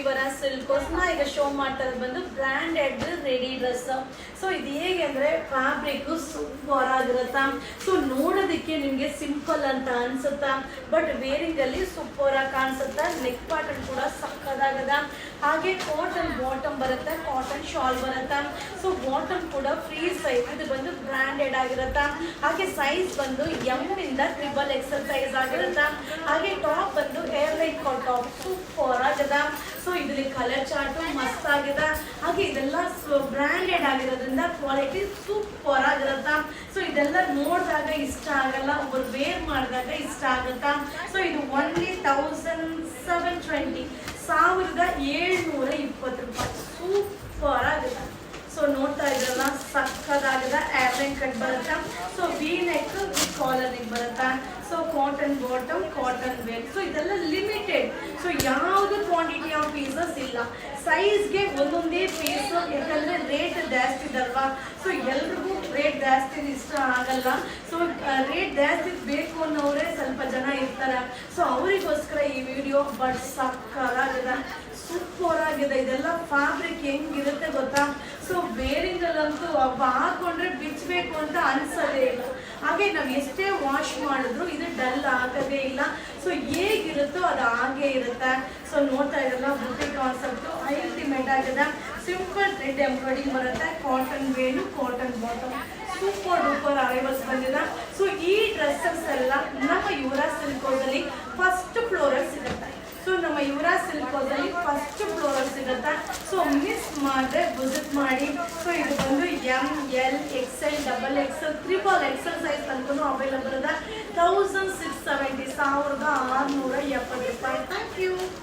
ಇವರ ಸಿಲ್ಕೋಸ್ ನಾ ಈಗ ಶೋ ಮಾಡ್ತಾ ಇರೋದು ಬಂದು ಬ್ರ್ಯಾಂಡೆಡ್ ರೆಡಿ ಡ್ರೆಸ್. ಸೊ ಇದು ಹೇಗೆ ಅಂದರೆ ಫ್ಯಾಬ್ರಿಕ್ ಸೂಪರ್ ಆಗಿರುತ್ತಾ. ಸೊ ನೋಡೋದಕ್ಕೆ ನಿಮಗೆ ಸಿಂಪಲ್ ಅಂತ ಅನ್ಸುತ್ತಾ, ಬಟ್ ವೇರಿಂಗಲ್ಲಿ ಸೂಪರ್ ಆಗಿ ಕಾಣಿಸುತ್ತಾ. ನೆಕ್ ಪಾರ್ಟನ್ ಕೂಡ ಸಕ್ಕದಾಗದ. ಹಾಗೆ ಕಾಟನ್ ಬಾಟಮ್ ಬರುತ್ತೆ, ಕಾಟನ್ ಶಾಲ್ ಬರುತ್ತಾ. ಸೊ ಬಾಟಮ್ ಕೂಡ ಫ್ರೀ ಸೈಜ್, ಇದು ಬಂದು ಬ್ರ್ಯಾಂಡೆಡ್ ಆಗಿರುತ್ತಾ. ಹಾಗೆ ಸೈಜ್ ಬಂದು ಎಮ್ ಇಂದ XXL ಸೈಜ್ ಆಗಿರುತ್ತಾ. ಹಾಗೆ ಟಾಪ್ ಬಂದು ಏರ್ ಲೈಟ್ ಟಾಪ್ ಸೂಪರ್ ಆಗದ. ಸೊ ಇದರಲ್ಲಿ ಕಲರ್ ಚಾರ್ಟು ಮಸ್ತ್ ಆಗಿದೆ. ಹಾಗೆ ಇದೆಲ್ಲ ಬ್ರ್ಯಾಂಡೆಡ್ ಆಗಿರೋದ್ರಿಂದ ಕ್ವಾಲಿಟಿ ಸೂಪರ್ ಆಗಿರುತ್ತಾ. ಸೊ ಇದೆಲ್ಲ ನೋಡಿದಾಗ ಇಷ್ಟ ಆಗಲ್ಲ, ಒಬ್ಬರು ವೇರ್ ಮಾಡಿದಾಗ ಇಷ್ಟ ಆಗುತ್ತಾ. ಸೊ ಇದು ಓನ್ಲಿ 1720 ₹1720 ಸೂಪರ್ ಆಗುತ್ತೆ. ಸೊ ನೋಡ್ತಾ ಇದ್ರಲ್ಲ ಸಕ್ಕದಾಗಿದೆ. ಏರ್ಲೈನ್ ಕಟ್ ಬರುತ್ತಾ. So V neck collar neck ಬರುತ್ತಾ. So cotton bottom, cotton wear. So ಇದೆಲ್ಲ ಲಿಮಿಟೆಡ್. ಸೊ ಯಾವುದು ಕ್ವಾಂಟಿಟಿ ಆಫ್ ಪೀಸಸ್ ಇಲ್ಲ. ಸೈಜ್ಗೆ ಒಂದೊಂದೇ ಪೀಸ್, ಯಾಕಂದರೆ ರೇಟ್ ಜಾಸ್ತಿ ಇದಲ್ವಾ. ಸೊ ಎಲ್ರಿಗೂ ರೇಟ್ ಜಾಸ್ತಿ ಇಷ್ಟ ಆಗಲ್ಲ. ಸೊ ರೇಟ್ ಜಾಸ್ತಿ ಬೇಕು ಅನ್ನೋರೇ ಸ್ವಲ್ಪ ಜನ ಇರ್ತಾರೆ. ಸೊ ಅವರಿಗೋಸ್ಕರ ಈ ವಿಡಿಯೋ. ಬಟ್ ಸಕ್ಕದಾಗಿದೆ, ಸೂಪರ್ ಆಗಿದೆ. ಇದೆಲ್ಲ ಫ್ಯಾಬ್ರಿಕ್ ಹೆಂಗಿರುತ್ತೆ ಗೊತ್ತಾ. ಸೊ ಬೇರಿಂಗಲ್ಲಂತೂ ಹಾಕೊಂಡ್ರೆ ಬಿಚ್ಚಬೇಕು ಅಂತ ಅನ್ಸೋದೇ ಇಲ್ಲ. ಹಾಗೆ ನಾವು ಎಷ್ಟೇ ವಾಶ್ ಮಾಡಿದ್ರು ಇದು ಡಲ್ ಆಗೋದೇ ಇಲ್ಲ. ಸೊ ಹೇಗಿರುತ್ತೋ ಅದು ಹಾಗೆ ಇರುತ್ತೆ. ಸೊ ನೋಡ್ತಾ ಇದ್ರಲ್ಲ ಬುಟ್ಟಿ ಕಾನ್ಸೆಪ್ಟು ಅಲ್ಟಿಮೇಟ್ ಆಗಿದೆ. ಸಿಂಪಲ್ ಥ್ರೆಡ್ ಎಂಬ್ರಾಯ್ಡಿಂಗ್ ಬರುತ್ತೆ. Cotton Velu, cotton bottom super duper arrivals ಬಂದಿದೆ. ಸೊ ಈ ಡ್ರೆಸ್ಸಸ್ ಎಲ್ಲ ನಮ್ಮ ಯುವರಾಜ್ ಸಿಲ್ಕೋಸಲ್ಲಿ ಫಸ್ಟ್ ಫ್ಲೋರಲ್ಲಿ ಸಿಗುತ್ತೆ. ಸೊ ನಮ್ಮ ಯುವರಾಜ್ ಸಿಲ್ಕೋಸಲ್ಲಿ ಫಸ್ಟ್ ಫ್ಲೋರಲ್ಲಿ ಸಿಗುತ್ತೆ. ಸೊ ಮಿಸ್ ಮಾಡಿದ್ರೆ ವಿಸಿಟ್ ಮಾಡಿ. ಸೊ ಇದು ಬಂದು ML, XL, XXL, XXL size ತನಕ ಅವೈಲಬಲ್ ಇದೆ. 1670 ₹1670. Thank you.